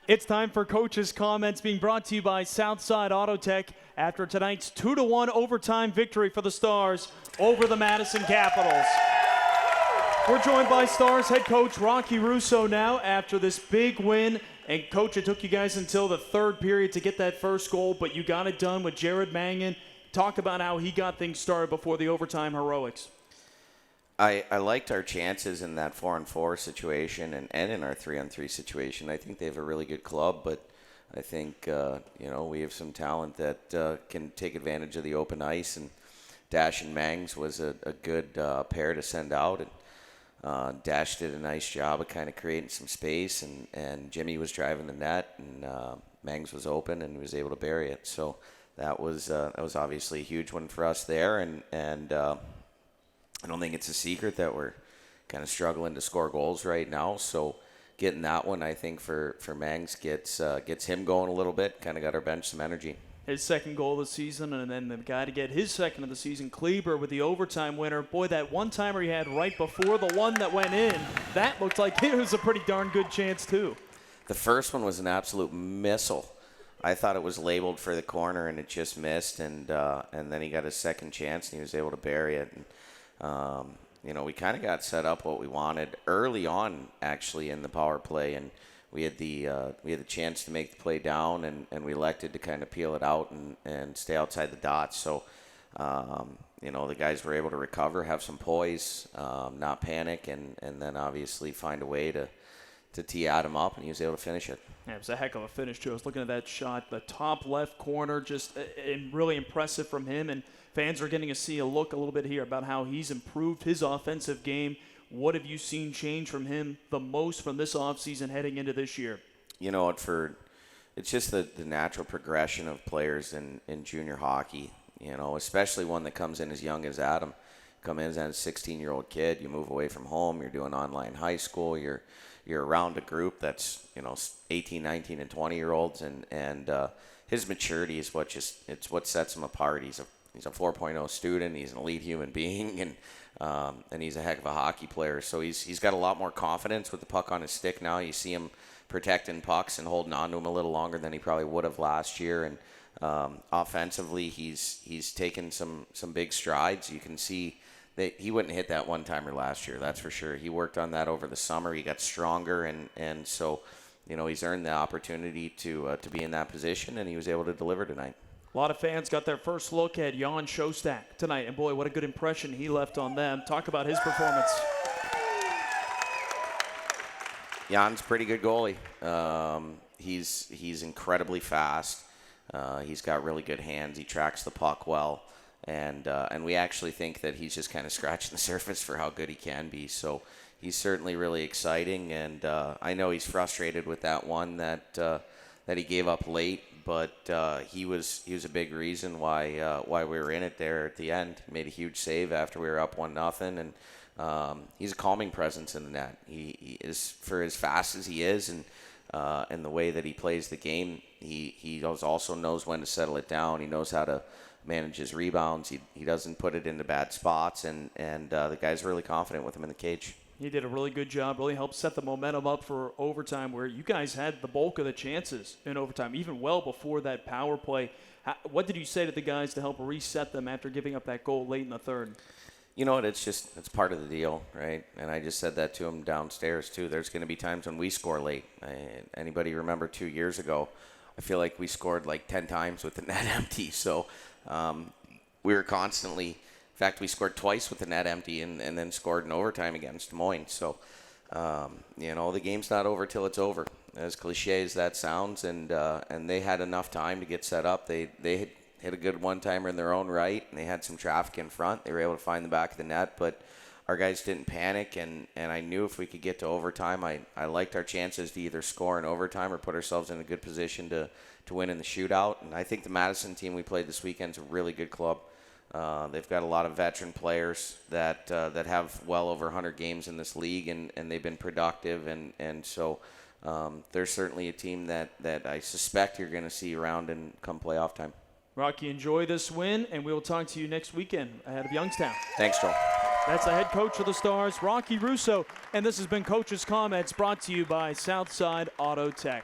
It's time for Coach's Comments, being brought to you by Southside Auto Tech after tonight's 2-1 overtime victory for the Stars over the Madison Capitols. We're joined by Stars head coach Rocky Russo now after this big win. And coach, it took you guys until the third period to get that first goal, but you got it done with Jared Mangan. Talk about how he got things started before the overtime heroics. I liked our chances in that 4-on-4 situation and in our 3-on-3 situation. I think they have a really good club, but I think we have some talent that can take advantage of the open ice. And Dash and Mangs was a good pair to send out. And Dash did a nice job of kind of creating some space, and Jimmy was driving the net, and Mangs was open and he was able to bury it. So that was obviously a huge one for us there, and I don't think it's a secret that we're kind of struggling to score goals right now. So getting that one, I think, for Mangs gets him going a little bit, kind of got our bench some energy. His second goal of the season, and then the guy to get his second of the season, Kleber, with the overtime winner. Boy, that one-timer he had right before the one that went in, that looked like it was a pretty darn good chance, too. The first one was an absolute missile. I thought it was labeled for the corner, and it just missed, and then he got his second chance, and he was able to bury it. And, we kind of got set up what we wanted early on, actually, in the power play, and we had the chance to make the play down, and we elected to kind of peel it out and stay outside the dots. So, the guys were able to recover, have some poise, not panic, and then obviously find a way to tee Adam up, and he was able to finish it. Yeah, it was a heck of a finish, too. I was looking at that shot, the top left corner, just really impressive from him, and fans are getting to see a look a little bit here about how he's improved his offensive game. What have you seen change from him the most from this offseason heading into this year? It's just the natural progression of players in junior hockey, especially one that comes in as young as Adam. Come in as a 16-year-old kid, you move away from home, you're doing online high school, you're around a group that's 18, 19, and 20-year-olds, and his maturity is what sets him apart. He's a 4.0 student. He's an elite human being, and he's a heck of a hockey player. So he's got a lot more confidence with the puck on his stick now. You see him protecting pucks and holding on to him a little longer than he probably would have last year. And offensively, he's taken some big strides. You can see that he wouldn't hit that one-timer last year, that's for sure. He worked on that over the summer. He got stronger, and so he's earned the opportunity to be in that position, and he was able to deliver tonight. A lot of fans got their first look at Jan Shostak tonight, and boy, what a good impression he left on them. Talk about his performance. Jan's a pretty good goalie. He's incredibly fast. He's got really good hands. He tracks the puck well. And we actually think that he's just kind of scratching the surface for how good he can be. So he's certainly really exciting, and I know he's frustrated with that one that he gave up late, but he was a big reason why we were in it there at the end. He made a huge save after we were up 1-0, and he's a calming presence in the net. He is, for as fast as he is, and the way that he plays the game, he also knows when to settle it down. He knows how to manage his rebounds. He doesn't put it into bad spots, and the guy's really confident with him in the cage. He did a really good job, really helped set the momentum up for overtime, where you guys had the bulk of the chances in overtime, even well before that power play. What did you say to the guys to help reset them after giving up that goal late in the third? You know what, it's part of the deal, right? And I just said that to him downstairs, too. There's going to be times when we score late. Anybody remember 2 years ago? I feel like we scored like 10 times with the net empty. So we were constantly, in fact, we scored twice with the net empty and then scored in overtime against Des Moines. So, the game's not over till it's over, as cliche as that sounds. And they had enough time to get set up. They hit a good one-timer in their own right, and they had some traffic in front. They were able to find the back of the net, but our guys didn't panic, and I knew if we could get to overtime, I liked our chances to either score in overtime or put ourselves in a good position to win in the shootout. And I think the Madison team we played this weekend is a really good club. They've got a lot of veteran players that have well over 100 games in this league, and they've been productive, and so they're certainly a team that I suspect you're going to see around and come playoff time. Rocky, enjoy this win, and we will talk to you next weekend ahead of Youngstown. Thanks, Joel. That's the head coach of the Stars, Rocky Russo, and this has been Coach's Comments brought to you by Southside Auto Tech.